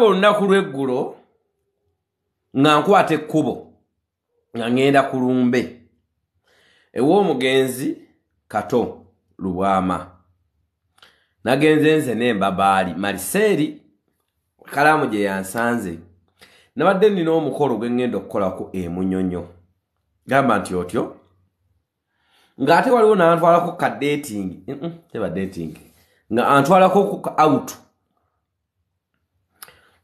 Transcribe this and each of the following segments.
olunaku lw'eggulo nga nkwata ekkubo nga ngenda ku lumbe ew'omugenzi Kato Lubwama. Nagenze nze n'embabaali Mariseeri kalaamu gye yansanze. Nabadde nina omukolo gwe ngenda okukolako Munyonyo. Gamba nti otyo ng'ate waliwo n'antwalako ka dating teba dating nga antwalako ku out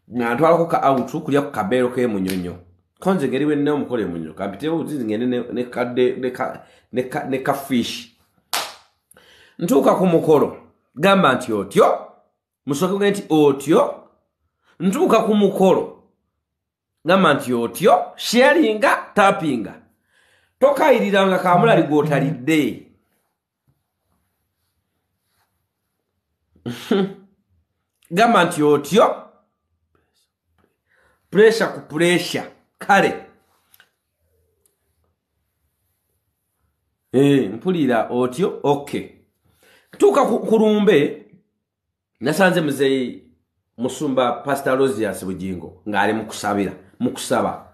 n'antwalako ka out kulya ku kabeero k'Munyonyo. Konze ngeri we nina omukolo Munyonyo kampitewo uzizi ngende ne ka fish. Ntuuka ku mukolo gamba nti otyo musoke nti otyo ntuuka ku mukolo gamba nti otyo sharinga tapinga tokayiriranga kamulali gwotalidde. Gamba nti otyo pressure ku pressure kale mpulira otyo okay. Tuka ku lumbe nasanze muzeyi Musumba Pastor Rosias Bujingo ng'ali mukusaba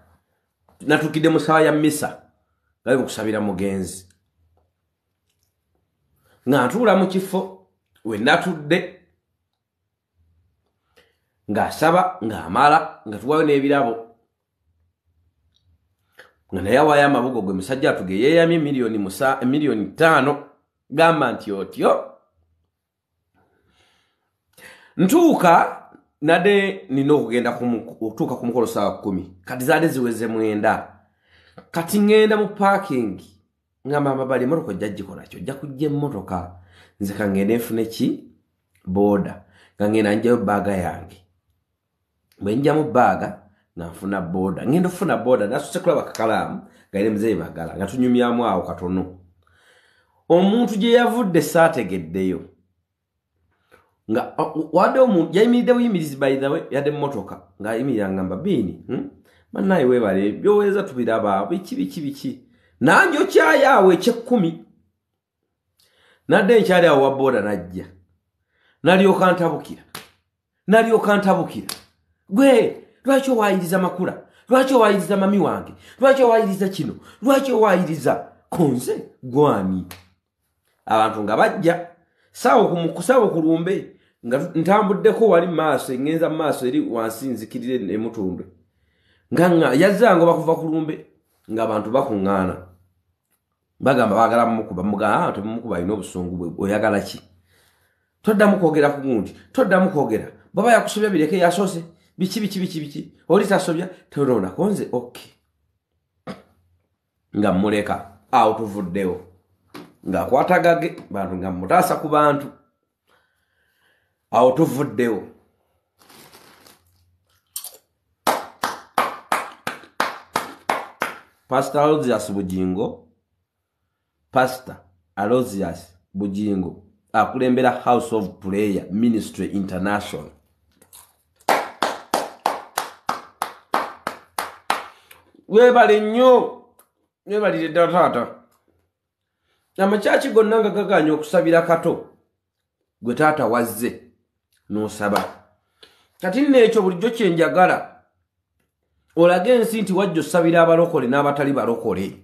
natukidde musaba ya misa ngali mukusabira mugenzi ng'atuula mu kifo we natudde ng'asaba ng'amala nga tuwayo n'ebirabo nga naye awaayo amabugo gwe musajja atugeyeeyamye miliyoni 5. Gamba nti otyo ntuuka nade nina okugenda kutuuka ku mukolo saa 10 kati zaade ziweze 9 kati ngenda mu parking ngamba babali motoka jjagikola kyo jja kujja emmotoka nze kangenda nfune ki boda ngenda njayo baaga yange bwe njja mu baaga nafuna boda ngenda ofuna boda nasuse kulaba kakalaamu gaire muzeeyi bagala nga tunyumyamu awo katono. Omuntu gye yavudde saategeddeyo nga wadde omuntu yayimiridde buyimirizi by the way yadde mmotoka ng'ayimirira ngamba Bini bannaye weebale byoweza tubiraba biki nanjo kyayaawe eky'ekkumi nadde nkyali awo wa boda najja nalyoka ntabukira gwe lwaki owayiriza makula lwaki owayiriza mami wange lwaki owayiriza kino lwaki owayiriza konze gwani. Abantu nga bajja sawo ku lumbe nga ntambuddeko wali maaso engenza maaso eri wansi nzikirire emutundwe nga yazango bakuva ku lumbe nga abantu bakuŋŋaana bagamba baagala mukuba mugamba temukuba ino obusungu bwe oyagala ki toddamu kwogera ku gundi toddamu kwogera baba yakusobya bireke yasose biki oli tasobya tolona konze okay nga muleka awo tuvuddewo nga kwatagage bantu nga mutaasa ku bantu awo tuvuddewo. Pastor Aloysius Bujingo akulembera House of Prayer Ministry International. Webale nnyo webalire ddala taata amakyaki gonna nga gaganya okusabira Kato gwe taata wazze n'osaba kati n'ekyo bulijjo kye njagala olage ensi nti wajja osabira abalokole n'abatali balokole.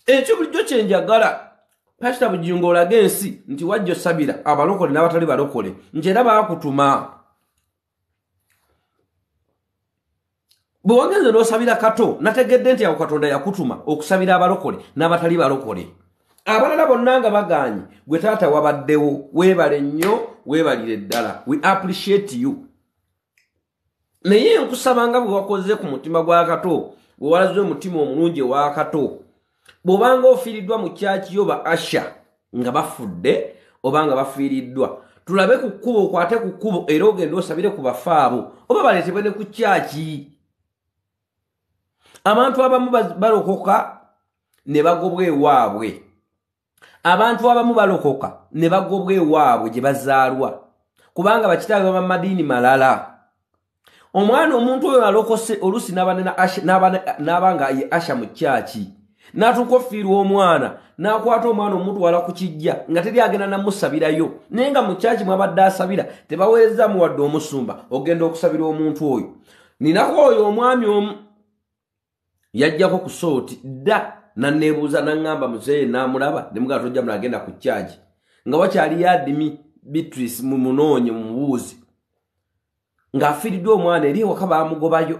Ekyo bulijjo kye njagala Pastor Bujingo olage ensi nti wajja osabira abalokole n'abatali balokole nti era baakutuma. Bwe wagenze n'osabira Kato nategedde nti awo Katonda yakutuma okusabira abalokole n'abatali balokole. Abalala bonna nga baganye gwe taata wabaddewo weebale nnyo weebalire ddala we appreciate you. Naye nkusabanga bwe wakoze ku mutima gwa Kato bwe walaze omutima omulungi wa Kato bw'obanga ofiiriddwa mu kyaki yo ba Asha nga bafudde obanga bafiiriddwa tulabe ku kkubo okwate ku kkubo era ogende osabire ku bafaabo oba baleetebwe ne ku kyaki. Abantu abamu balokoka ne bagobwa ewaabwe. Abantu abamu balokoka ne bagobwa ewaabwe gye bazaalwa kubanga bakitaabe bamadiini malala. Omwana omuntu oyo alokose olusi n'abanga ye Asha mu kyaki n'atukofiirwa omwana n'akwata omwana omutwala ku kijja nga teri agenda namusabirayo naye nga mu kyaki mwabadde asabira tebaweereza muwadde omusumba ogenda okusabira omuntu oyo. Ninako oyo omwami omu yajjako ku sooti dda nanneebuuza naŋŋamba muzeeye n'amulaba ne mugamba tojja munagenda ku kyaki nga wakyali yadimi Beatrice mu munoonye mu mubuuzi ng'afiiriddwe omwana eri ewaka baamugobayo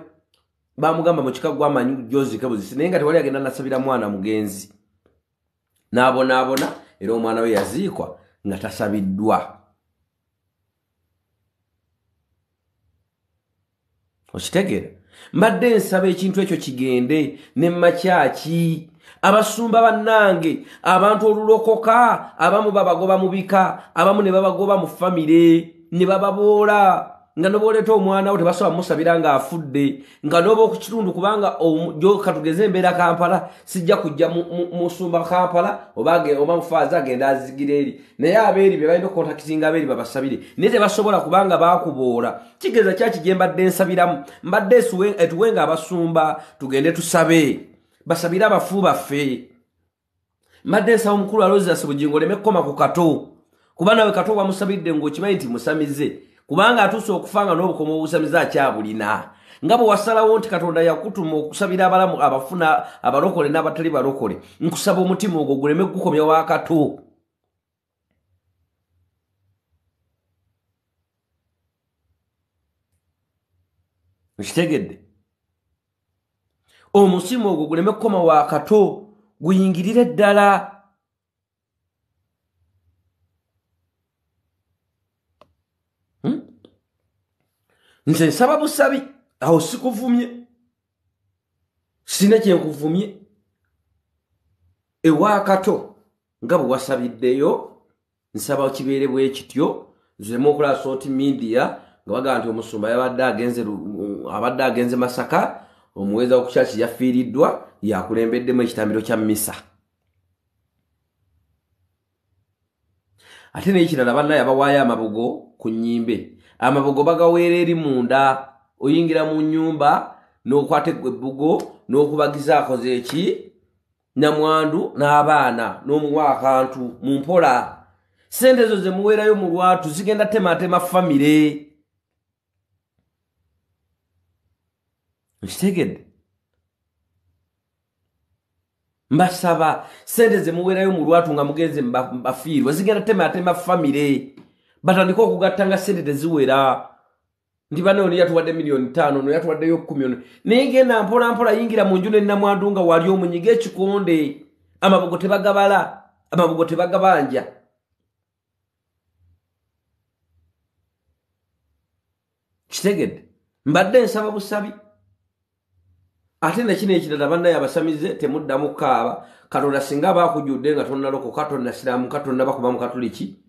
bamugamba mu kika gw'amanyi gyozike buzisi naye nga tewali agenda nasabira mwana mugenzi n'abonaabona era omwana we yaziikwa nga tasabiddwa. Okitegeera mbadde nsaba ekintu ekyo kigende ne makyaki abasumba bannange abantu olulokoka abamu babagoba mu bika abamu ne babagoba mu famire ne bababoola nga nobooleta omwana wo tebasobola musabira nga afudde nga noba okukitundu kubanga katugeze embeera Kampala sijja kujja musumba Kampala oba mufaaza agenda azigira eri naye abeeri be balina okontakitinga abeeri babasabire naye tebasobola kubanga baakuboola. Kigeza kyaki gye mbadde nsabiramu mbadde etuwenga abasumba tugende tusabe basabire abafu baffe. Mbadde nsaba omukulu Aloysius Bugingo oleme kukoma ku Kato kuba nawe Kato wamusabidde ng'okimanyi nti musamize kubanga atuuse okufanga n'obukomo obusamize akyabulina nga bwe wasalawo nti Katonda yakutuma okusabira abalamu abafuna abalokole n'abatali balokole nkusaba omutima ogwo guleme gukomya wa Kato. Nkitegedde omusimu ogwo guleme kukoma wa Kato guyingirire ddala. Nze nsaba busabi awo sikuvumye sina kyenkuvumye ewa Kato nga bwe wasabiddeyo nsaba kibeere bwe kityo nzemu okola social media nga baga nti omusumba abadde agenze Masaka omuweza okukyaki yafiiriddwa yakulembeddemu ekitambiro kya Misa. Ate n'ekirala bannaye abawaayo amabugo ku nnyimbe amabugo bagaweera eri munda oyingira mu nnyumba n'okwata ebbugo n'okubagiza akoze eki namwandu n'abaana n'omuwa akantu mu mpola sente ezo ze muweerayo mu lwatu zigenda tematema famire. Nkitegedde mbasaba sente ze muweerayo mu lwatu nga mugenze mbafiirwa zigenda tematema famire batandika okugatta nga sente teziwera nti bane ono yatuwadde $5,000,000 ono yatuwaddeyo 10,000,000 naye genda mpola mpola yingira mu nju ne namwandu nga wali omunyiga ekikonde amabugo tebagabala amabugo tebagabanja. Kitegedde mbadde nsaba busabi ate nakino ekirala bannaye abasamize temuddamu kaaba Katonda singa baakujjudde nga tonnaloko Katonda siraamu Katonda bakuba mu Katoliki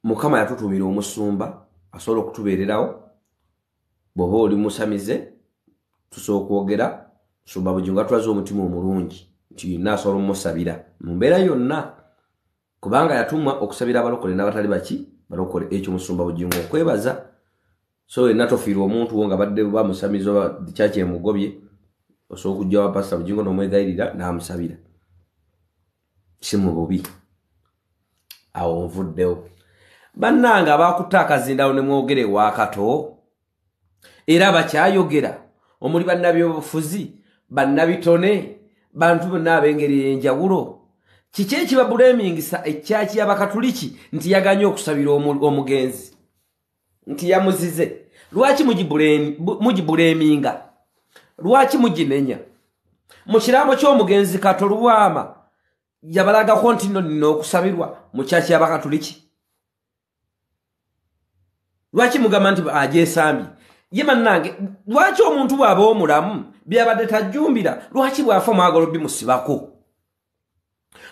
Mukama yatutumira omusumba asobola okutubeererawo bw'oba oli musamize tusobola okwogera Musumba Bugingo atulaze omutima omulungi nti yenna asobola omusabira mu mbeera yonna kubanga yatumwa okusabira abalokole n'abatali baki balokole ekyo Musumba Bugingo okwebaza so yenna tofiirwa omuntu wo nga badde bamusamiza oba kyaki emugobye osobola okujja wa Pastor Bugingo n'omwegayirira n'amusabira si mu bubi awo nvuddewo. Bannange abaakutta akazindawo ne mwogere wa Kato era bakyayogera omuli bannabyobufuzi bannabitone bantu bonna ab'engeri y'enjawulo kiki ekibabuleemingisa ekyaki y'Abakatuliki nti yaganye okusabira omugenzi nti yamuzize. Lwaki mugibuleeminga? Lwaki muginenya? Mu kirambo ky'omugenzi Kato Lubwama yabalagako nti nno nina okusabirwa mu kyaki y'Abakatuliki. Lwaki mugamba nti agyesambye? Ye bannange lwaki omuntu bw'aba omulamu byabadde tajjumbira lwaki bw'afa mwagalo bimusibako?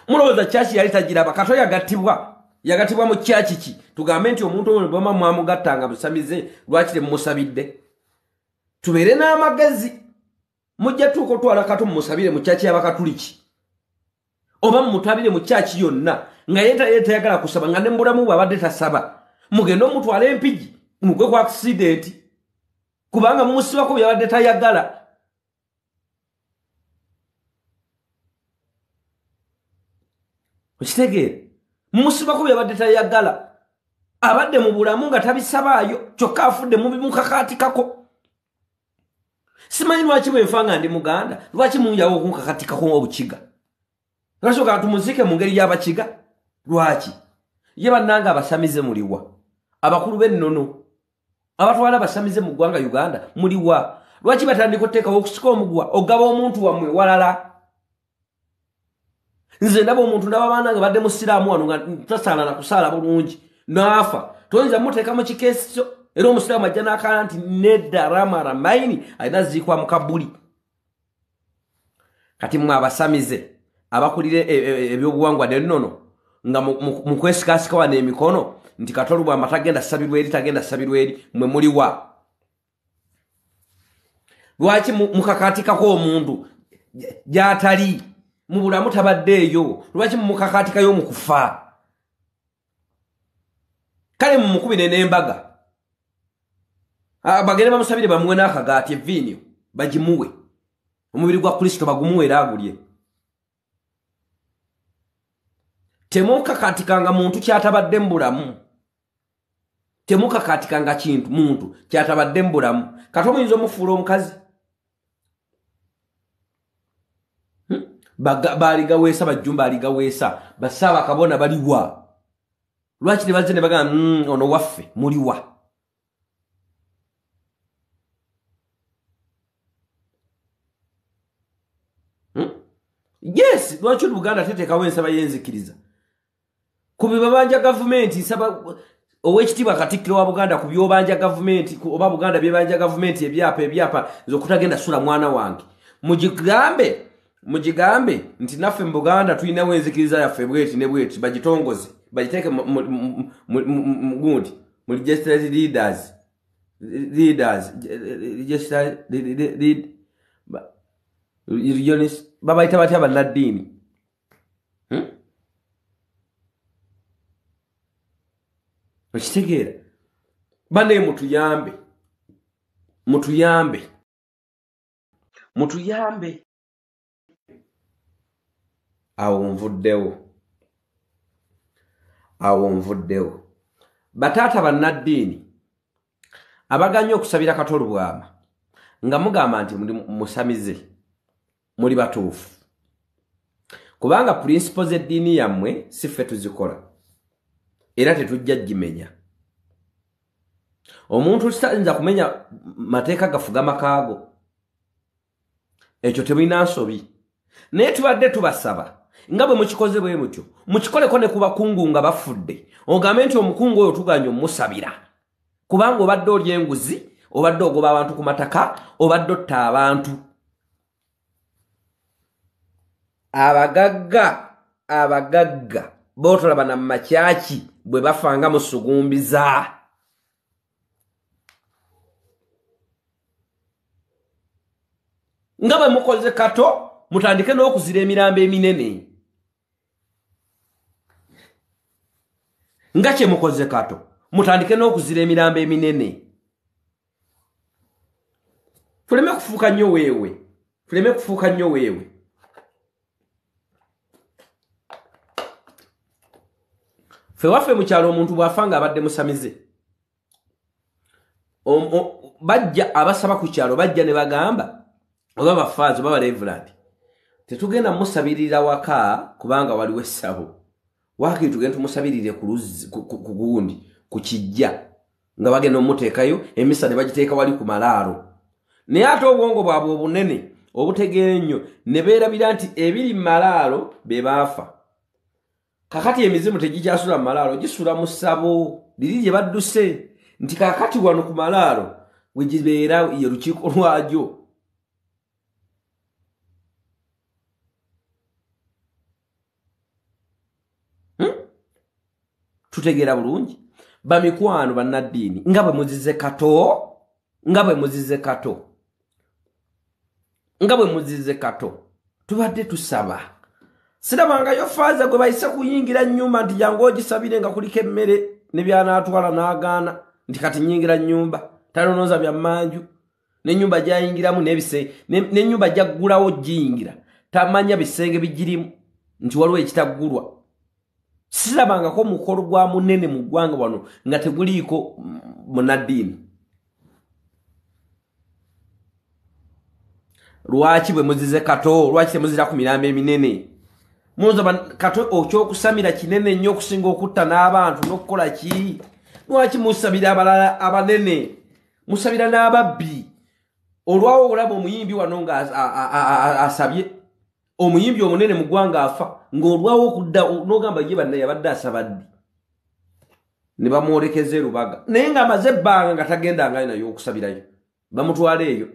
Mulowooza kyaki yali tagiraba? Kato yagatibwa mu kyaki ki? Tugambe nti omuntu oyo bw'ama mwamugattanga busamize lwaki temumusabidde? Tubeere n'amagezi mujja tuuka otwala Kato mumusabire mu kyaki y'Abakatuliki oba mumutabire mu kyaki yonna nga ye tayagala kusaba nga ne mu bulamu bw'abadde tasaba mugenda omutwala empigi mugwe ku accident. kubanga mumusibako byabadde tayagala. Okitegeera musibako byabadde tayagala abadde mu bulamu nga tabisabaayo kyokka afudde mu bimukakaatikako simanyi lwaki bwenfanga ndi muganda lwaki munjawo okunkakaatikako obukiga lwasooka tumuzike mu ngeri y'abakiga lwaki ye bannanga abasamize muliwa abakulu b'ennono abatwala abasamize mu ggwanga Uganda muliwa lwaki batandika okuteekawo okusika omugwa ogaba omuntu wammwe walala nze ndaba omuntu n'abaana nga badde musiraamu wano nga tasaala na kusaala bulungi n'afa toyinza muteeka mu kikeesi kyo era omusiraamu ajja n'akaana nti nedda ramara maini alina ziikwa mu kabuli kati mmwe abasamize abakulira ebyobuwangwa n'ennono nga mu kwesikaasika wano emikono nti Kato Lubwama tagenda sabirwa eri mmwe muliwa lwaki mukakaatikako omuntu gy'atali mu bulamu tabaddeeyo lwaki mumukakaatikayo mu kufa kale mumukubire n'embaga bagende bamusabire bamuwe n'akagaati eviinyo bagimuwe omubiri gwa Kristo bagumuwe era agulye temukakaatikanga muntu kyatabadde mu bulamu temukakaatikanga kintu muntu kyatabadde mu bulamu kati omuyinza omufuula omukazi baaligaweesa bajjumba aligaweesa basaaba kabona baliwa lwaki ne bazze ne bagamba ono waffe muliwa yes lwaki Buganda teteekawo ensaba y'enzikiriza ku bibabanja gavumenti nsaba ow'ekitiibwa Katikkiro wa Buganda ku byobanja gavumenti oba Buganda byebanja gavumenti ebyapa z'okutagenda sula mwana wange mugigambe nti naffe mu Buganda tulinawo enzikiriza yaffe bweti ne bweti bagitongoze bagiteeke gundi mu legislative leaders babayita batya bannaddiini okitegeera bane mutuyambe awo nvuddewo bataata bannaddiini abaganya okusabira Kato Lubwama nga mugamba nti musamize muli batuufu kubanga principles z'eddiini yammwe si ffe tuzikola era tetujja gimenya omuntu tayinza kumenya mateeka gafuga makaago ekyo tebulina nsobi naye tubadde tubasaba nga bwe mukikoze bwe mutyo mukikoleko ne ku bakungu nga bafudde ogambe nti omukungu oyo tuganya omusabira kubanga obadde olya enguzi obadde ogoba abantu ku mataka obadde otta abantu abagagga bootolaba na makyaki bwe bafanga musugumbiza nga bwe mukoze Kato mutandike n'okuzira emirambo eminene nga kye mukoze Kato mutandike n'okuzira emirambo eminene tuleme kufuuka nnyo weewe ffe waffe mu kyalo omuntu bw'afanga abadde musamize bajja abasaba ku kyalo bajja ne bagamba oba bafaazi oba bareverand tetugenda musabirira waka kubanga waliwo essabo wakati tugenda tumusabirire ku gundi ku kijja nga bagenda omuteekayo emisa ne bagiteeka wali ku malaalo naye ate obwongo bwabwe obunene obutegeera ennyo ne beerabira nti ebiri mu malaalo be baafa kakati emizimu tegikyasula mu malaalo gisula mu ssabo liri gye badduse nti kakati wano ku malaalo we gibeera ye lukiiko lwagyo tutegeera bulungi bamikwano bannaddiini nga bwe muzize Kato tubadde tusaba sirabangayo faaza gwe bayise kuyingira nnyumba nti jangu ogisabire nga kuliko emmere ne byanaatwala n'agaana nti kati nyingira nnyumba talonooza bya mmanju n'ennyumba gyayingiramu n'ennyumba gyaggulawo giyingira tamanya bisenge bigirimu nti waliwo ekitaggulwa Sirabangako mukolo gwa munene mu ggwanga wano nga teguliiko munaddiini. Lwaki bwe muzize Kato, lwaki temuzira ku mirambo eminene? Muzoba Kato okyokusamira kinene nnyo okusinga okutta n'abantu n'okukola ki? Lwaki musabira abalala abanene? Musabira n'ababbi. Olwawo olaba omuyimbi wano nga asabye. Omuyimbi omunene mu ggwanga afa. Ng'olwawo okudda n'ogamba ye banne yabadde asabadde. Ne bamwolekeza Lubaga. Naye ng'amaze ebbanga nga tagendangayo nayo okusabirayo. Bamutwala eyo.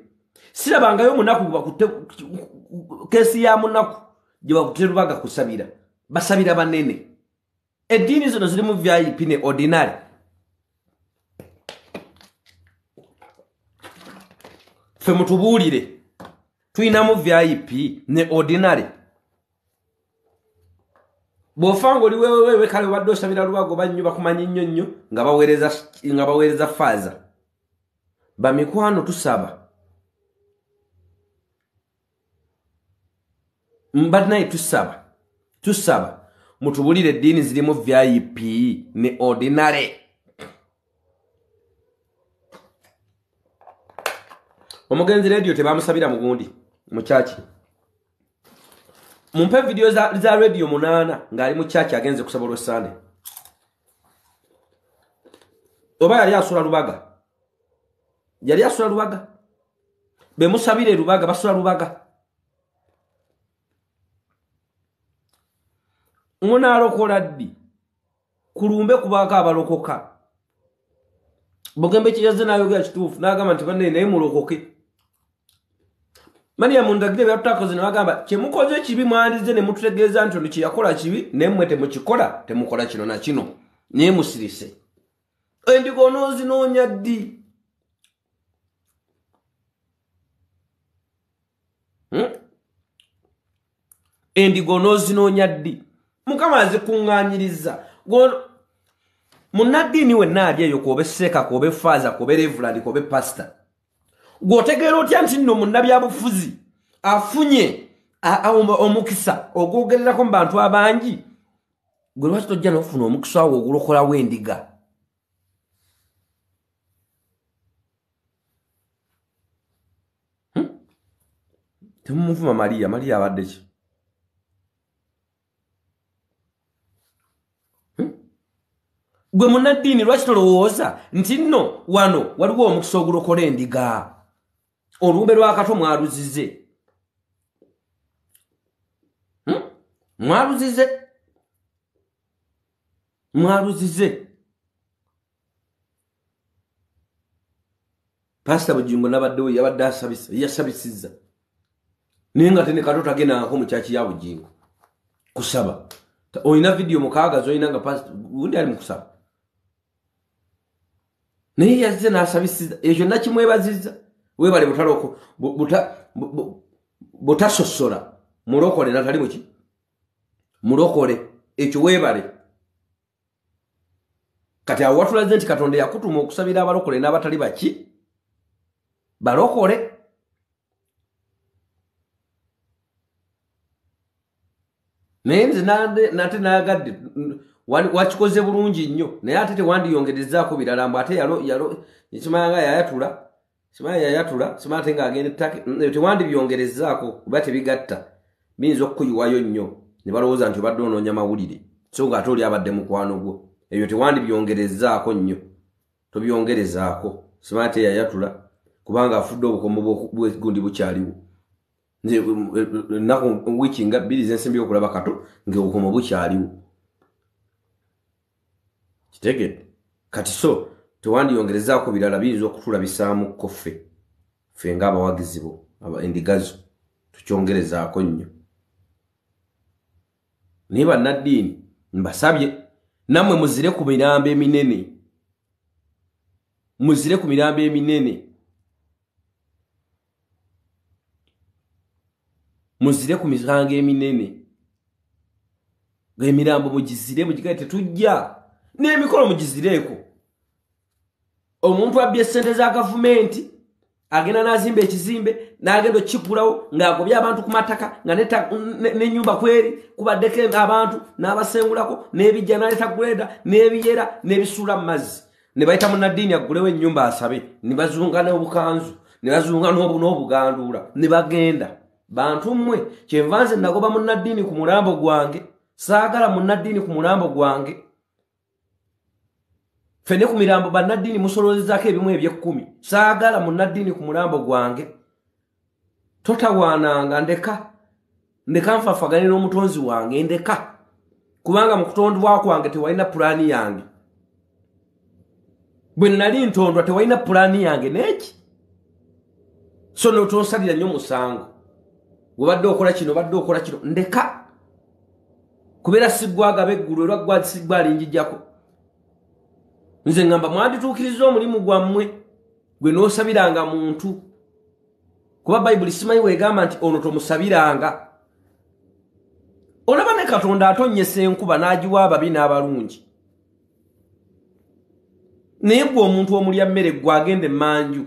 Sirabangayo munaku bakutte kesi ya munaku gye bakutte Lubaga kusabira. Basabira banene. Eddiini zino ziri mu VIP ne ordinary. Ffe mutubuulire. Tuyina mu VIP ne ordinary. Bw'ofanga oli wewe kale wadde osabira Lubaga bannyo bakumanyi nnyo nga baweereza faaza. Bamikwano tusaba. Mbadnaye tusaba. Mutubulire eddiini ziri mu VIP ne ordinary. Omugenzi radio tebamusabira mugundi mu church. Mumpe video za radio 8 ngali mu church agenze kusaba lwa Sunday. Oba yali asula Lubaga. Yali asula Lubaga. Be musabire Lubaga basula Lubaga. Ngona alokola ddi. Kulumbe kubaka abalokoka. Bogembe kiyaze nayo gya kitufu nagamba nti banne naye mulokoke. Mani ya mundagire byatutakoze ne bagamba kyemukoze kibi mwandize ne mututegeeza nti ono kiyakola kibi ne mmwe temukikola temukola kino na kino naye musirise. Endigono zinoonya ddi. Endigono zinoonya ddi. Mukama azikuŋŋaanyiriza. Munaddiini wenna ali eyo kobe seeka kobe faaza kobe reverend kobe pastor. Gwotegeera otya nti nno munnabyabufuzi afunye omukisa ogwogererako mu bantu abangi. Gwe lwaki tojja n'ofuna omukisa awo ogulokola w'endiga? Temumuvuma Maria abadde ki? Gwe munaddiini lwaki tolowooza nti nno wano waliwo omukisa ogulokola endiga? Olumbe lwa Kato mwaluzize. Mwaluzize. Pastor Bujingo nabaddewo yabadde yasabisiza. Naye nga tene Kato tagendaako mu kyaki ya Bujingo kusaba. Oyina video mukaaga zoyina nga pastor gundi ali mu kusaba. Naye yazze n'asabisiza. Ekyo nakimwebaziza. Webale butaloko butasosola mulokole natali muki mulokole ekyo webale. Kati awo watulaze nti Katonda yakutuma okusabira abalokole n'abatali baki balokole. Naye nze nate nayagadde wakikoze bulungi nnyo naye ate tewandiyongerezaako birala mbu ate yalo ekimanga yayatula. Simaya yayatula, simaya tenga agende take, tewandi byongerezaako kuba tebigatta. Binza okuyiwayo nnyo. Ne balowooza nti obadde onoonya mawulire. So nga ate oli abadde mukwano gwo. Ebyo tewandi byongerezaako nnyo. Tobyongerezaako. Simaya te yayatula kubanga afudde obukomo bw'egundi bukyaliwo. Nze nnaku wiiki nga 2 zensimbi okulaba Kato ng'obukomo bukyaliwo. Kitegedde. Kati so tewandiyongerezaako birala biyinza okutulabisaamu koffe ffe ng'abawagizi bo endigazo tukyongerezaako nnyo. Naye bannaddiini mbasabye nammwe muzire ku mirambo eminene. Muzire ku mirambo eminene. Muzire ku mirambo eminene. Ng'emirambo mugizire mugikaye tetujja. N'emikolo mugizireeko. Omuntu abbye ssente za gavumenti agenda nazimba ekizimbe n'agenda okipulawo ng'agobya abantu ku mataka nga n'ennyumba kweri kubaddeko abantu n'abasengulako n'ebijja n'aleeta guleda n'ebiyera n'ebisuula mu mazzi ne bayita munnaddiini aggulewo ennyumba asabe ne bazunga n'obukanzu ne bazunga n'obuganduula ne bagenda. Bantu mmwe kyenva nze nagoba munnaddiini ku mulambo gwange saagala munnaddiini ku mulambo gwange. Fene ku mirambo bannaddiini musoloozezaako ebimu eby'ekkumi saagala munnaddiini ku mulambo gwange. Totawaananga ndeka nfafaganira omutonzi wange ndeka kubanga mu kutondwa kwange tewalina pulaani yange. Bwe nali ntondwa tewalina pulaani yange neki so n'otonsalira nnyo musango obadde okola kino badde okola kino ndeka kubeera siggwagaba eggulu era gwa siggwa alinjijjako. Nze ngamba mwandituukiriza omulimu gwammwe gwe n'osabiranga muntu kuba bayibuli simanyi weegamba nti ono tomusabiranga. Olaba ne Katonda atonnyesa enkuba n'agiwa ababi n'abalungi naye gwe omuntu omulya mmere gwagende manju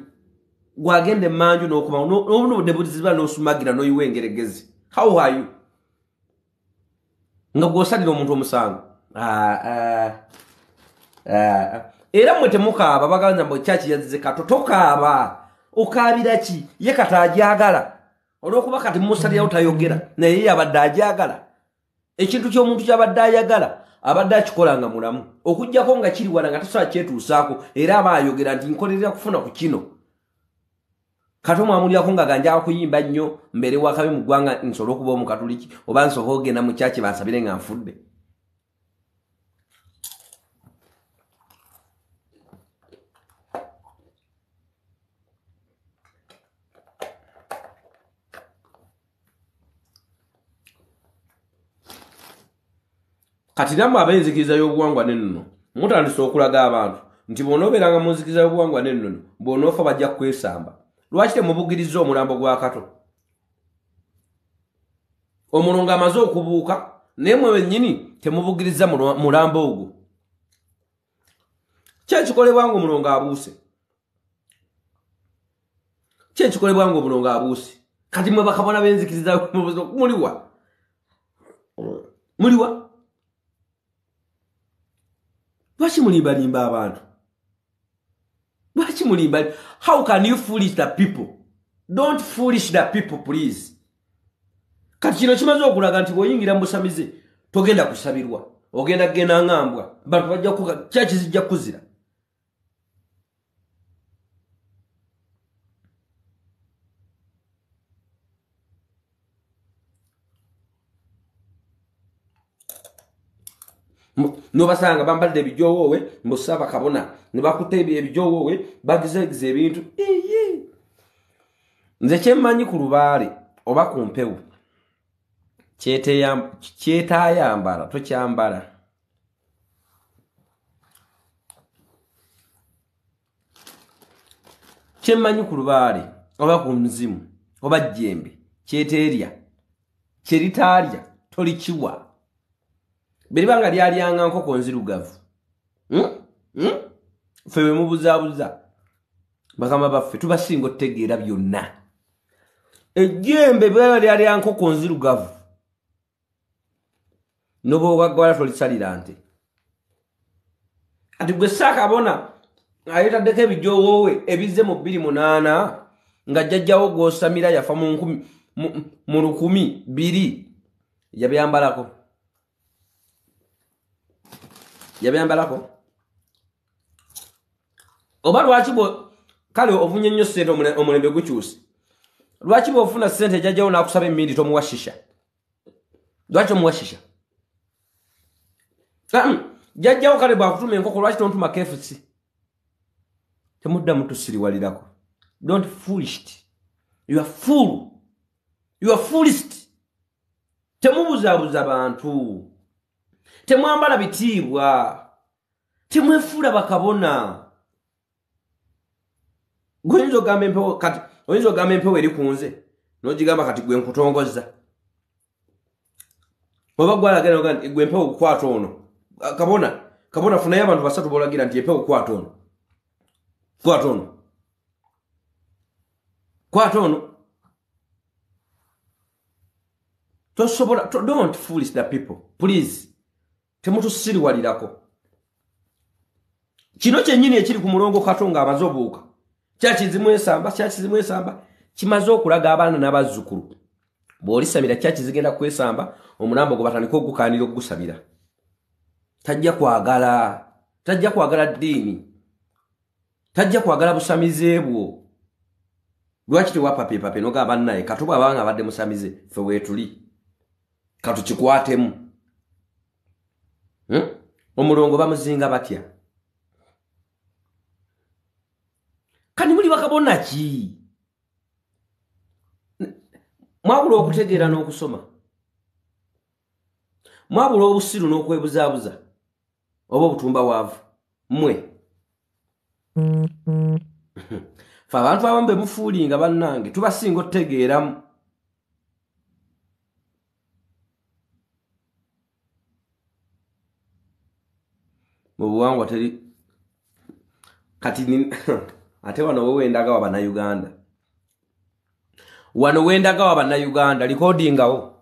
n'okuba n'obunebuliziba n'osumagira n'oyiwa engeregezi. How are you? Nga gw'osalira omuntu omusango. Era mwe temukaaba bagamba mbu kyaki yazze Kato tokaaba okaabira ki ye Kato agyagala olw'okuba kati mumusalirawo tayogera naye yabadde agyagala. Ekintu ky'omuntu kyabadde ayagala abadde akikola nga mulamu okujjako nga kiri wala nga tasobola kyetuusaako era aba ayogera nti nkolerera kufuna ku kino. Kato mwamulyako nga ganjaba kuyimba nnyo mbere wakabe mu ggwanga nsobola okuba omukatuliki oba nsobola okugenda mu kyaki bansabire nga nfudde. Kati namwe ab'enzikiriza y'obuwangwa n'ennono mutandise okulaga abantu nti bw'onoobeeranga mu nzikiriza y'obuwangwa n'ennono bw'onoofa bajja kwesamba. Lwaki temubugiriza omulambo gwa Kato? Omulongo amaze okubuuka naye mwe bennyini temubugiriza mulambo ogwo. Kyekikolebwa nga omulongo abuuse? Kyekikolebwa nga omulongo abuuse? Kati mwe bakabona b'enzikiriza muliwa? Lwaki mulimbalimba abantu? Lwaki mulimba? How can you foolish the people? Don't foolish the people, please. Kati kino kimaze okulaga nti bw'oyingira mu busamize togenda kusabirwa ogenda kugenda ngambwa bantu bajja kuga kyaki zijja kuzira. Nobasanga bambadde ebijoowowe mbusaba kabona ne bakutte ebijoowowe bagizegize ebintu. Nze kyemmanyi ku lubaale oba ku mpewo kyetaayambala tokyambala. Kyemmanyi ku lubaale oba ku muzimu oba jjembe kyeteerya kyeritaalya tolikiwa. Beribanga lyalyanga nkoko nzirugavu. Ffe bwe mubuzaabuza bakama baffe tubasinga otegeera byonna. Ejjembe bwaba lyalya nkoko nzirugavu n'obwogagwala tolisalira nte. Ati gwe saakabona ayetaddeko ebijoowowe ebizze mu 28 nga jjajjawo gw'osamira yafa mu 1,200 yabyambalako. Oba lwaki kale ovunye nnyo ssente omulembe gukyuse? Lwaki bw'ofuna ssente jjajjawo n'akusaba emmindi tomuwa shisha? Lwaki tomuwa shisha? Jjajjawo kale bw'akutuma enkoko lwaki tontuma KFC? Temuddamu tusiriwalirako. Don't foolish. You are fool. You are foolish. Temubuzaabuza bantu. Temwambala bitiibwa. Temwefuula bakabona. Oyinza ogamba empewo kati oyinza ogamba empewo eri kunze n'ogigamba kati gwe nkutongoza. Oba gwalagala ogamba gwe empewo okukwata ono. Kabona funayo abantu basatu bolagira nti empewo okukwata ono. Kwata ono. Kwatono. Don't foolish the people. Please. Temutu siri walirako. Kino kyennyini ekiri ku mulongo Kato nga amaze obuuka. Kyakizimu esamba. Kimaze okulaga abaana n'abazzukulu. Bw'olisabira kyakizigenda kwesamba, omulambo gwe batandika ogukaanira okugusabira. Tajja kwagala ddiini. Tajja kwagala busamize bwo. Lwaki tewapa pape n'ogamba naye Kato bw'abanga abadde musamize ffe weetuli. Kato kikwatemu. Omulongo bamuzinga batya. Kani muli bakabona ki? Mwabula okutegeera n'okusoma. Mwabula obusiru n'okwebuzaabuza. Oba obutumba waavu. Mmwe. Fe abantu abamu be mufuulinga bannange tubasinga otegeeramu. Mu buwangwa teri kati ate wano wendaga wa bannayuganda. Wano wendaga wa bannayuganda recordingawo.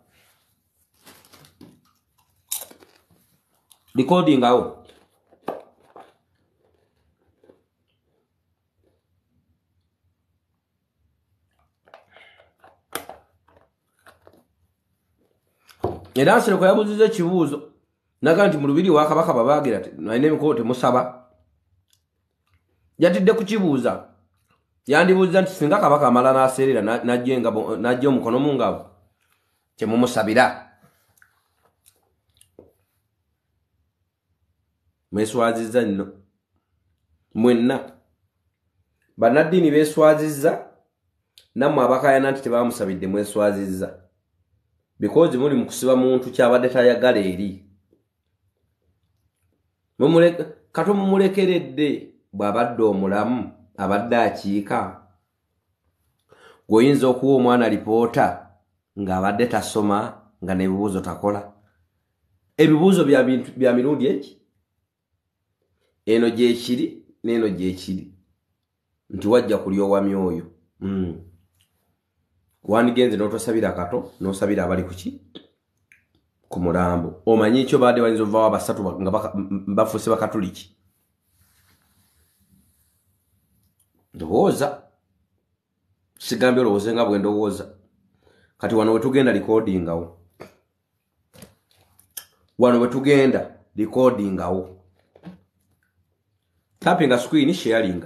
Era Nsireko yabuziza ekibuuzo naga nti mu lubiri wa Kabaka babaagira nalina emikono temusaba. Yatidde kukibuuza. Yandibuuza nti singa Kabaka amala n'aseerera n'ajja omukono mu ngabo temumusabira. Mweswazizza nno. Mwenna. Bannaddiini beeswazizza nammwe abakaayana nti tebaamusabidde mweswazizza. Because muli mu kusiba muntu kyabadde tayagala eri. Kato mumulekeredde bw'abadde omulamu abadde akiika. Gwoyinza okuwa omwana lipoota ng'abadde tasoma nga n'ebibuuzo takola. Ebibuuzo bya mirundi eki. Eno gyekiri n'eno gyekiri. Nti wajja kulyowa myoyo. Wandigenze n'otosabira Kato n'osabira abali kuki? Ku mulambo. Omanyi ekyo baadde bayinza ovaawo abasatu nga bafuuse bakatuliki. Ndowooza. Sigambye olowooze nga bwe ndowooza. Kati wano we tugenda recordingawo. Tapping screen sharing.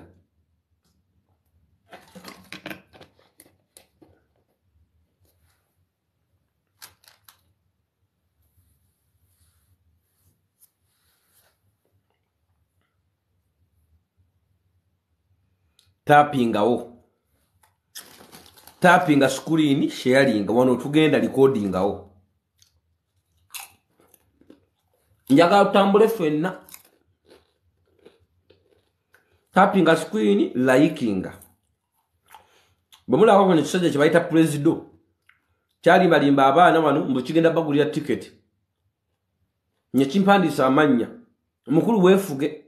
Tapping screen sharing wano tugenda recordingawo. Njagala tutambule ffenna. Tapping screen liking. Bamulaba ko n'ekisajja kye bayita presido. Kyalimbalimba abaana wano mbu kigenda bagulira ticket. Nye kimpandiisa amannya. Mukulu weefuge.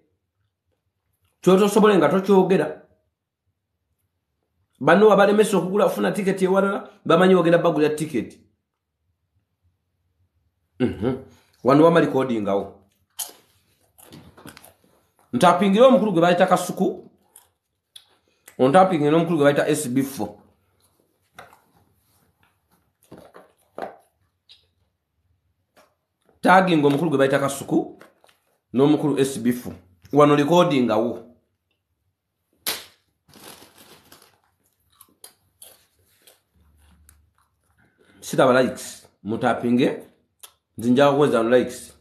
Kyotosobole nga tokyogera. Bano abalemesa okugula ofuna ticket ewalala bamanyi ogenda bagulira ticket. Wano wama recordingawo. Ntapingira omukulu gwe bayita Kasuku. Ontapingira omukulu gwe bayita SB4. Tagging omukulu gwe bayita Kasuku n'omukulu SB4. Wano recordingawo. Sitaba likes. Mutapinge. Nzinja kuweza likes.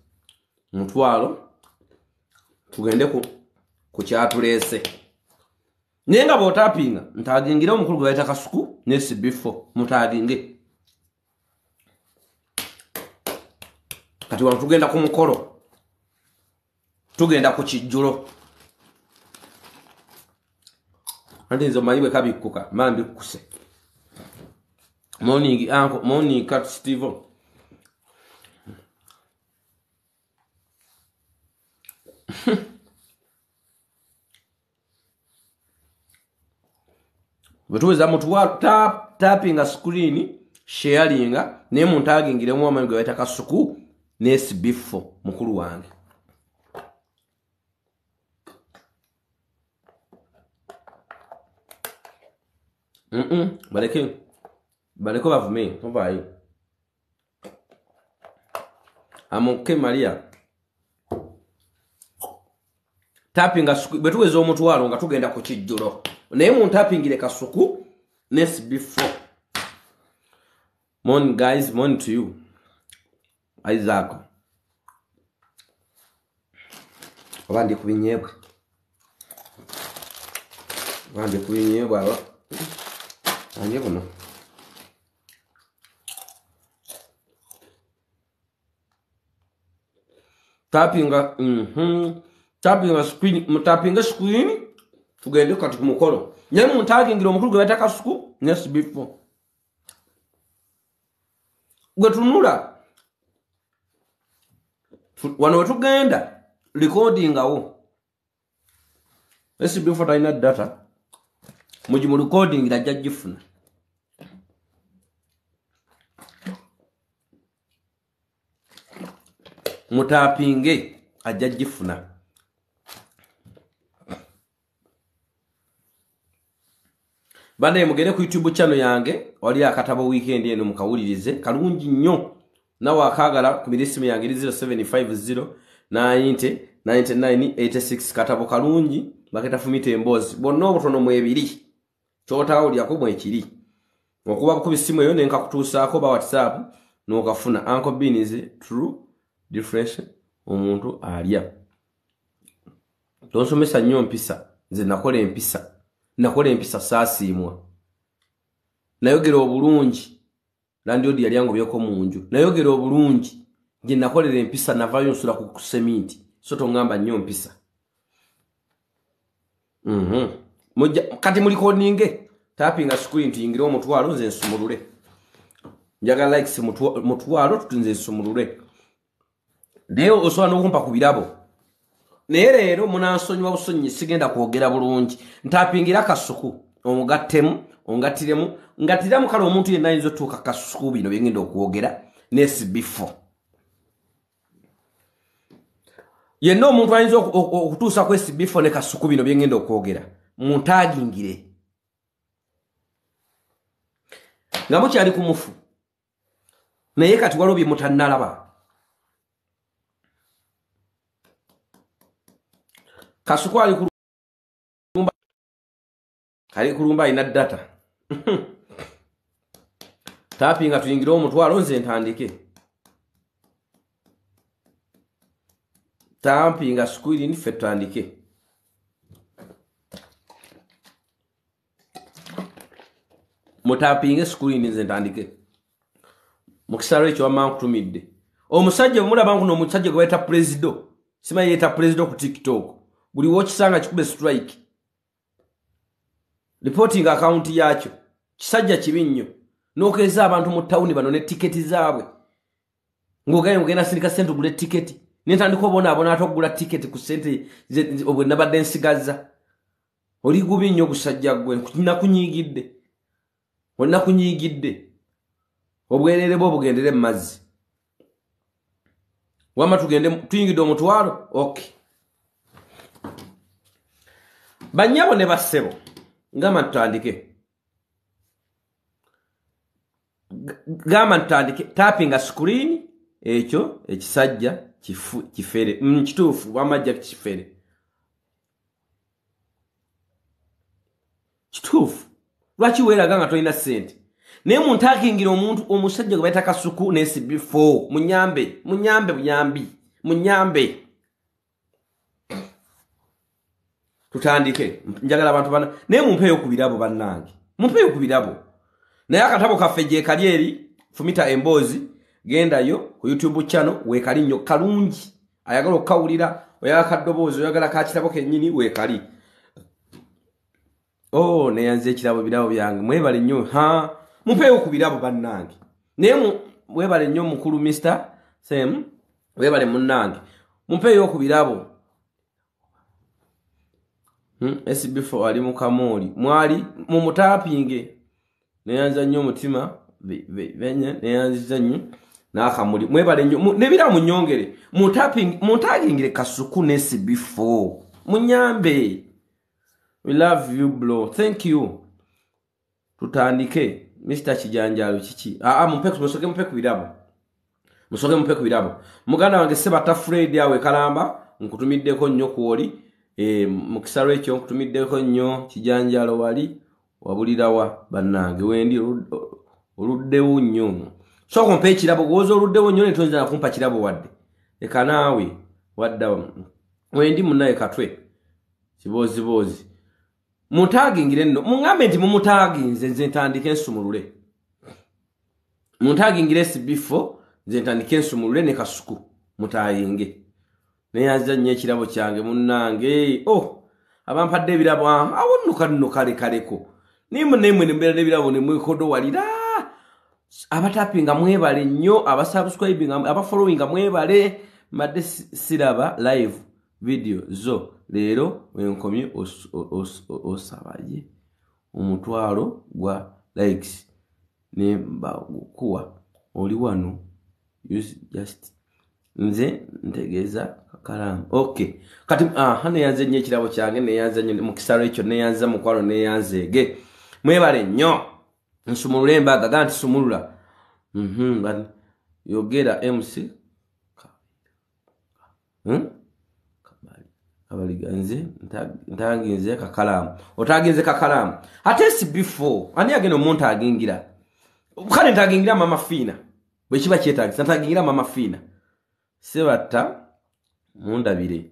Mutwalo. Tugende ku kyatulese. Nenga bw'otapinga ntagingira omukulu gwe bayita Kasuku ne SB4 mutaginge. Kati wano tugenda ku mukolo. Tugenda ku kijjulo. Andi nzo mayiwe kabikuka mambi kuse. Morning uncle, morning Cat Steve. Bwetuweza mutwalo tapping screen sharing ne muntu agingire mu amanyuga weta Kasuku ne SB4 mukulu wange. Baleko bavume ovayo. Amoke Maria. Tapping screen bwetuweza omutwalo nga tugenda ku kijjulo. Naye muntu apingire Kasuku ne SB4. Morning guys, morning to you. Isaac. Abandi kubinyebwe. Abandi kubinyebwe aba. Anje kuno. Tapping screen tugende kati ku mukolo. Nye muntu agingira omukulu gwe bata Kasuku ne SB4. Gwe tunula wano wetugenda recording awo SB4 talina data muji mu recording ajja gifuna. Mutapinge ajja gifuna. Bande mugende ku YouTube channel yange wali akatabo weekend eno mukawulirize kalungi nnyo nawe akagala ku milisimu yange 0750 90 99 86 katabo kalungi baketa fumite embozi bonna obutono mu ebiri kyotawuli akubwe ekiri okuba ku bisimu eyo nenka kutuusaako ba WhatsApp n'okafuna Uncle Beans true difference omuntu alya tonsomesa nnyo mpisa nze nakola empisa saasiimwa nayogera obulungi landi odi yali yango byoko munju nayogera obulungi nje nakolera empisa navayo nsula ku seminti so tongamba nnyo mpisa kati muli koninge tapping screen tuyingire omutwalo nze nsumulule njaga likes mutwalo tutunze nsumulule leo osobola n'okumpa ku birabo naye leero munansonyiwa busonyi sigenda kwogera bulungi ntapingira Kasuku omugattemu ongatiremu ngatiramu kale omuntu yenna ayinza otuuka Kasuku bino byengenda okwogera ne SB4 yenna omuntu ayinza okutuusa ku SB4 ne Kasuku bino byengenda okwogera muntagingire nga mukyali ku mufu naye kati waliwo bye mutannalaba. Kasuku ali kulumba ina data. Tapping atuyingire omutwalo nze ntandike. Tapping screen ni fetandike. Mutapping screen nze ntandike. Mukisaro ekyo amankutumidde. Omusajja mulaba nkuno omusajja gwe bayita president. Sima yeta president ku TikTok. Buli wokisanga kikube strike. Reporting account yakyo. Kisajja kibi nnyo. Nokeza abantu mu town bano ne tiketi zaabwe. Ngogaye mugenda sindika sente gule tiketi. Nentandiko abona atogula tiketi ku sente obwe nabadde nsigaza. Oli gubi nnyo kusajja gwe nakunyigidde. Wonna kunyigidde. Obwerere bo bugendere mazzi. Wama tugende tuyingidde omutwalo okay. Banyabo ne basebo ngama tutandike. Gama tutandike tapping screen ekyo ekisajja kifere kituufu wamajja kifere. Kituufu lwaki weeraga nga tolina sente naye muntu akingira omuntu omusajja gwe bayita Kasuku ne SB4 munyambe tutandike njagala abantu bana naye mumpeyo ku birabo bannange mumpeyo ku birabo naye akatabo kaffe je kali eri fumita embozi gendayo ku YouTube channel weekali nnyo kalungi ayagala okawulira oyagala kaddobozi oyagala kakitabo kennyini weekali ne yanze ekirabo birabo byange mwebale nnyo mumpeyo ku birabo bannange naye mwebale nnyo mukulu Mr. Sam mwebale munnange mumpeyo ku birabo SB4 ali mu kamoli mwali mu mutapinge neyanza nnyo mutima venye neyanza nnyo nakamuli mwebale nnyo nebira munyongere mutagingire Kasuku ne SB4 munyambe. We love you bro, thank you. Tutandike Mr. Kijanjalo kiki musoke mupe ku birabo muganda wange Sebata Fred yawe Kalamba nkutumiddeko nnyo kwoli mu kisalo ekyo nkutumiddeko nnyo Kijanjalo wali wabulirawa bannange wendi oluddewo nnyo so kompe ekirabo gwoza oluddewo nnyo netonza nakumpa kirabo wadde eka naawe wadda wendi munnaye katwe kibozibozi mutagingire nno mungambe nti mumutaginze nze ntandike ensumulule mutagingire SB4 nze ntandike ensumulule ne Kasuku mutayinge neyanza nnyo ekirabo kyange munnange abampadde ebirabo awonnuka nno kaleko nimwe nembera n'ebirabo nemwekodo walira abatapinga mwebale nnyo abasubscribing abafollowing mwebale madde siraba live video zo lero wenkomye osabaye omutwalo gwa likes ne bagukuwa oli wano use just nze ntegeza kakalamu okay kati hano yanze nnyo ekirabo kyange neyanza nnyo mu kisalo ekyo neyanza mukwalo neyanzege mwebale nnyo nsumulule embaga ganti sumulula yogera MC abaliganze ntaginze kakalamu otaginze kakalamu ate SB4 ani ageno monta agingira kale ntagingira mama fina bwe kiba kyetagisa ntagingira mama fina Sebata mundabire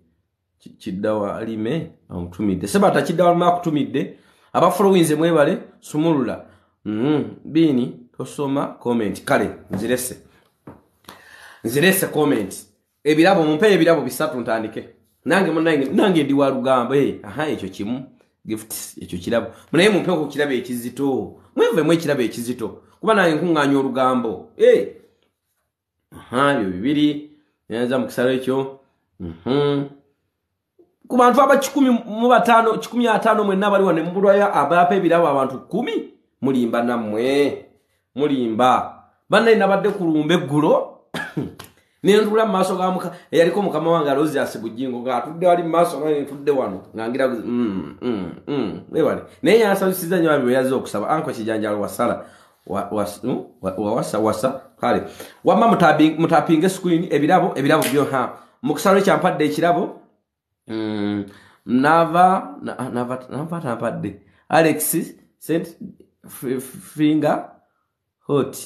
kiddawa alime amutumidde Sebata kiddawa makutumidde abafollowinze mwebale sumulula bini tosoma comment kale nzirese comment ebirabo mumpe ebirabo bisatu ntandike nange ndi wa Lugamba ekyo kimu gift ekyo kirabo munaye mumpe ko kirabo ekizito mweve mwe kirabo ekizito kuba nange nkunganya Olugambo byo bibiri yanza mu kisalo ekyo ku bantu aba 15 mwenna bali wane mbulwaya abape ebirabo abantu 10 mulimba namwe mulimba banne nabadde kulumbe ggulo nentula maaso ga muka yaliko mukama wange alozi asibujingo ga tudde wali maaso nga tudde wano ngangira webale naye yasabisiza nnyo abyo yazo okusaba anko Kijanjalo wasala wasa kale wamma mutapinge screen ebirabo byo mu kisalo kyampadde ekirabo nava Alex sent finger hot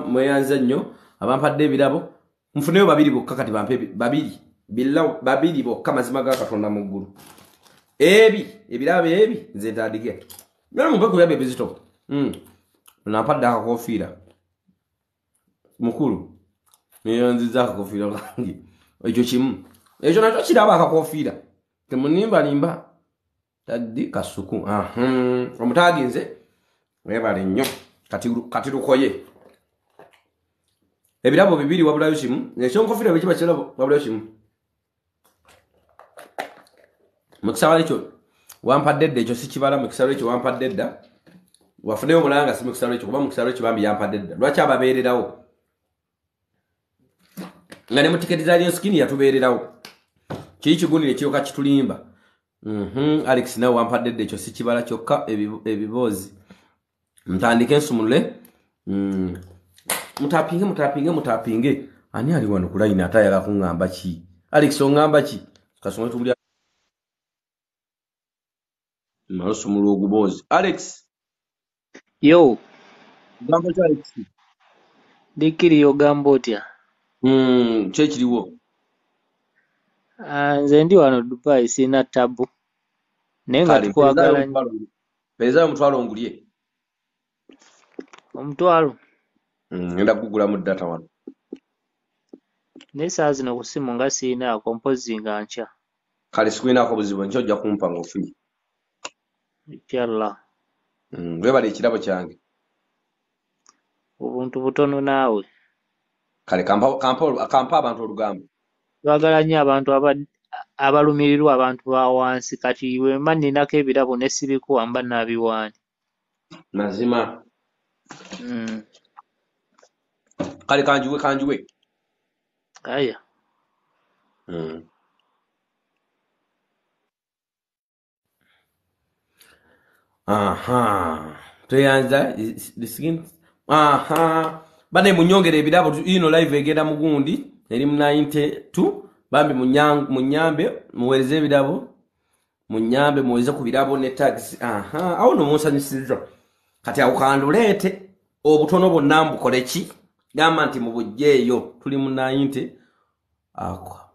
mweyanza nnyo abampadde ebirabo mfuneyo babiri bokka kati bampe babiri bokka mazima ga Katonda mu ggulu ebirabo nze ntandike nalo mumpe ku byabe bizito nampadde akakofiira mukulu neyanziza akakofiira kange ekyo kimu ekyo nakyo kiraba akakofiira temunimbalimba taddi Kasuku omutaginze webale nnyo kati lukoye ebirabo bibiri wabulayo kimu ekyo nkofiira bwe kiba kirabo wabulayo kimu mu kisalo ekyo wampadde edda ekyo sikibala mu kisalo ekyo wampadde edda wafuneyo omulanga si mu kisalo ekyo kuba mu kisalo ekyo bambi yampadde edda lwaki ababeererawo nga ne mu tiketi za Skin yatubeererawo kiri kigundi ne kiyoka kitulimba Alex nawe wampadde edda ekyo sikibala kyokka ebiboozi ntandike ensumulule mutapinge ani ali wano kulaina atayala kungamba ki Alex ongamba ki kasomwe tubuli marosumulu ogubozi Alex yo gambo cha Alex dikiri yo gambo otya kyekiriwo nze ndi wano Dubai sina tabu naye nga tukwagala peza omutwalo ngulye omutwalo ngenda kugula mu data wano nesa zino kusimu nga sina composing ancha kale sikuinako buzibu ncho ojja kumpa ng'ofunye inshallah webale ekirabo kyange obuntu butono naawe kale kampa abantu Olugambo twagala nnyo abantu abalumirirwa abantu ba wansi kati wemba ninako ebirabo ne sibikuwa mba nabiwaani. Mazima. Kale kanjuwe. Aya. Aha. Tuyanza disigin. Aha. Bane munyongere ebirabo ino live egenda mugundi eri mu 92 bambi munyambe muweze ebirabo munyambe muweze ku birabo ne tags. Aha. Awo no musanyisiza. Kati akandulete obutono bonna mbukoleki gamba nti mu bujjeeyo tuli mu 90 akwa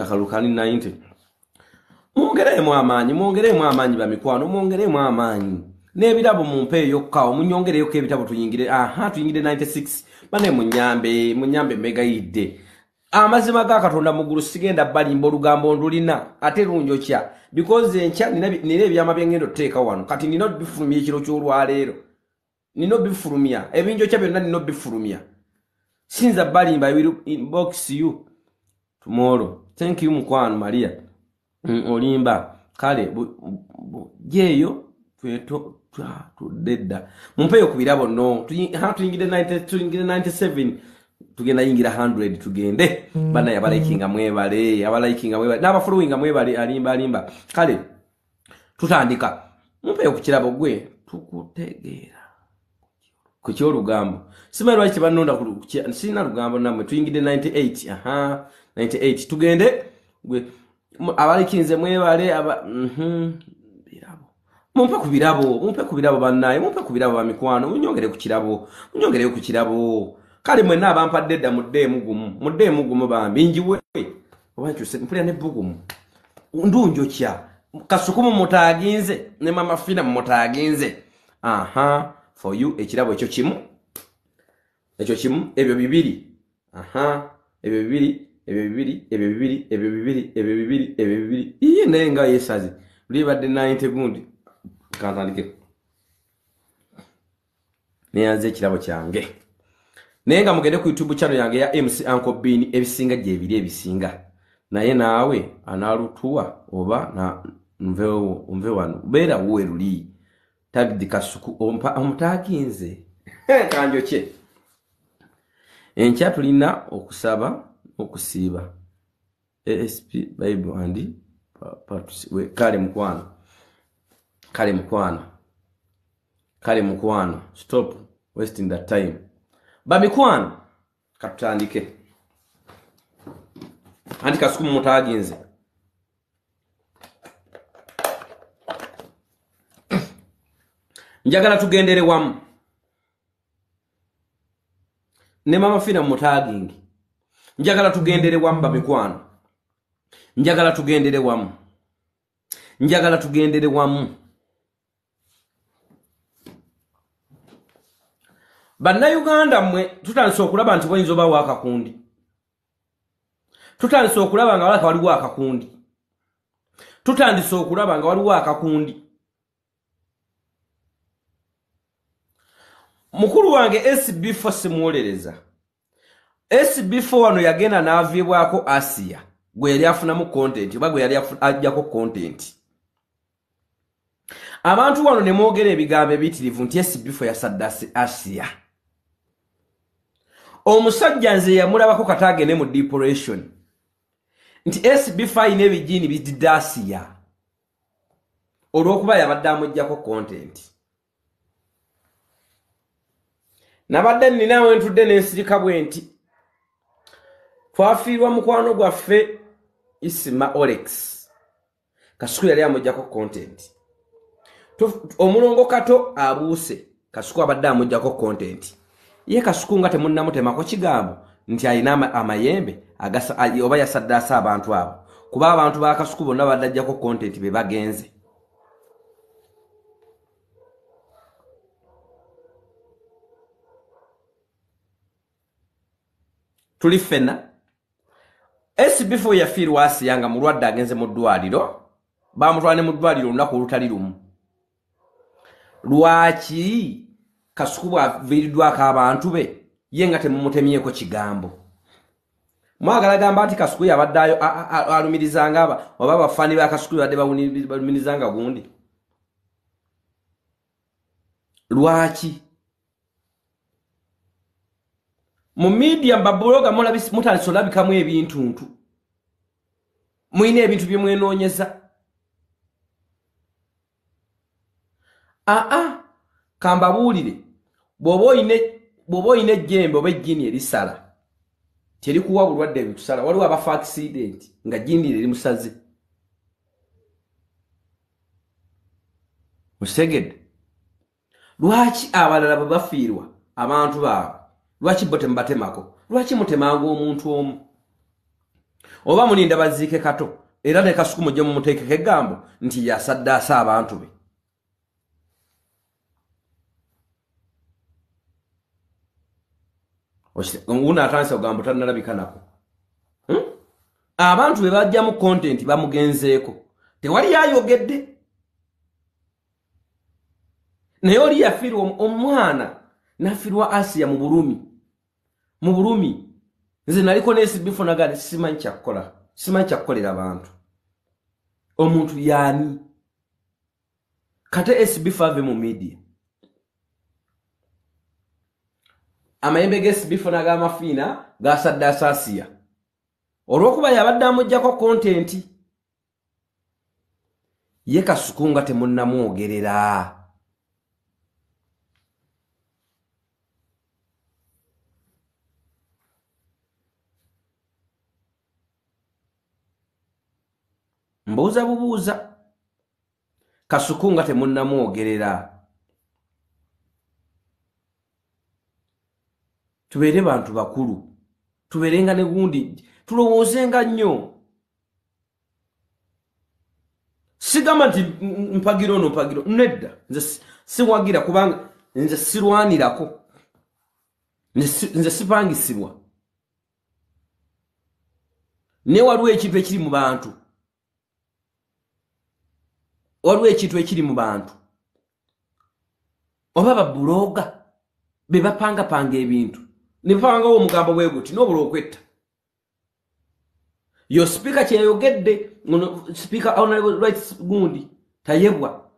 akalukani 90 mwongeremu amaanyi bamikwano mwongeremu amaanyi n'ebirabo mumpe yokka munyongereyo ko ebitabo tuyingire tuyingire 96 bane munyambe megayidde amazima ga Katonda muguru sigenda balimba olugambo ndulina ate lunjokya because encha nina ebyama byengendo teeka wano kati nino bifulumya ekiro ky'olwaleero nino bifulumya ebinjokya byonna nino bifulumya sinza balimba I will inbox you tomorrow. Thank you mukwano Maria olimba kale jeyo tudedda mumpeyo ku birabo no tuyingire 97 tugenda yingira 100 tugende bana yabalikinga mwebale n'abafollowinga mwebale alimba kale tutandika mumpeyo ku kirabo gwe tukutegeera ku kyolugambo simerwa kibanonda sina lugambo namwe tuyingire 98 98 tugende gwe abalikinze mwebale birabo mumpe ku birabo bannaye mumpe ku birabo bamikwano munyongere ku kirabo kale mwenna abampadde dda muddemu gumu bambi njiwe obankyuse mpulira ne bugumu ndunjokya Kasuku mutaginze ne mama Fina mutaginze for you ekirabo ekyo kimu ebyo bibiri ebyo bibiri iye nenga yesazi libadde 90 gundi kantandike neyanze ekirabo kyange nenga mugende ku YouTube channel yange ya MC Uncle Bean ebisinga gye ebiri ebisinga naye naawe analutuwa oba na mve wano bera uwe luli tagdi Kasuku omutaginze kanjoche encha tulina okusaba okusiba ASP Bible andi we kale mukwana stop wasting that time bamikwana katandike andi Kasuku mutaginze njagala tugendere wamu ne mama Fina mutagingi njagala tugendere wamu bamikwano njagala tugendere wamu banna Uganda mwe tutandise okulaba nti boyinza oba wakakundi tutandise okulaba nga waliwo akakundi tutandise okulaba nga waliwo akakundi mukulu wange SB4 simuolereza SB4 wano yagenda n'aviibwako Asia gwe yali afunamu content oba gwe yali ajjako content abantu wano ne mwogera ebigambo ebiyitirivu nti SB4 yasaddase Asia omusajja nze yamulabako katagende mu deportation nti SB5 n'ebijini bididde Asia olw'okuba yabadde amuggyako content nabadde ninawe ntudde n'ensirika bwe nti twafiirwa mukwano gwaffe Isima Olex Kasuku yali amuggyako content omulongo Kato abuuse Kasuku abadde amuggyako content ye Kasuku nga temunnamutemako kigambo nti alina amayembe oba yasaddaasa abantu abo kuba abantu ba Kasuku bonna badde ajjako content be bagenze tuli fenna SB4 yafiirwa Asia nga mulwadde agenze mu ddwaliro bamutwala mu ddwaliro olunaku olutali lumu lwaki Kasuku bwaviiriddwako abantu be ye nga temumutemyeko kigambo mwagala gamba ati Kasuku yabaddayo alumirizanga oba abafani ba Kasuku badde balumirizanga gundi. Lwaki? Mu media mbabuloga mutalisolabikamu ebintuntu. Muyina ebintu bye mwenoonyeza. Kambabuulire bw'oba oyina ejjembe oba ejjini erisala terikuwa bulwadde ebitusala waliwo abafa accident nga jjini erimusaze. Musegedde. Lwaki abalala bwe bafiirwa abantu baabwe lwaki bo temubatemako? Lwaki mutemanga omuntu omu? Oba mulinda baziike Kato era ne Kasuku mujje mumuteekeko eggambo nti yasaddaasa abantu be. Una atanse ogambo tannalabika nako. Abantu be bajjamu content bamugenzeeko tewali yayogedde. Naye oli yafiirwa omwana n'afiirwa Asia mu Bulumi. Nze naliko ne SB4 nagane simanyi kyakukolera abantu. Omuntu yaani? Kate SB4 ave mu media. Amayembe ge SB4 n'agamafiina gasaddaasa Asia. Olw'okuba yabadde amuggyako content. Ye Kasuku nga temunnamwogerera. Mbuuza Kasuku nga temunnamwogerera. Tubeere bantu bakulu. Tubeerenga ne gundi. Tulowoozenga nnyo. Sigamba nti mpagiro. Nedda. Nze siwagira kubanga nze sirwanirako. Nze sipangisibwa. Ne waliwo ekintu ekiri mu bantu. Oba babuloga be bapanga ebintu. Ne bapanga omugambo bwe guti n'obula okwetta. Yo speaker kyeyogedde speaker honorable rights gundi tayebwa.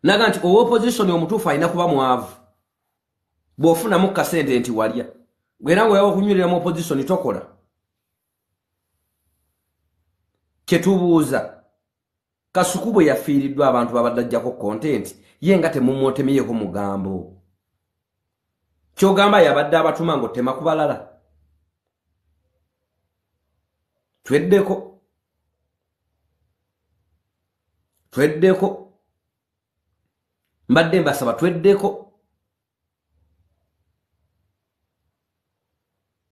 Naga nti opposition omutuufu alina kuba mwavu. Bw'ofunamu kasente nti walya. Gwera ngo yawo kunywerera mu opposition tokola. Kyetubuuza. Kasuku bwe yafiiriddwa abantu babadde ajjako content ye nga temumwotemyeko mugambo. Kyogamba yabadde abatuma ng'otema ku balala. Tweddeko. Mbadde mbasaba tweddeko.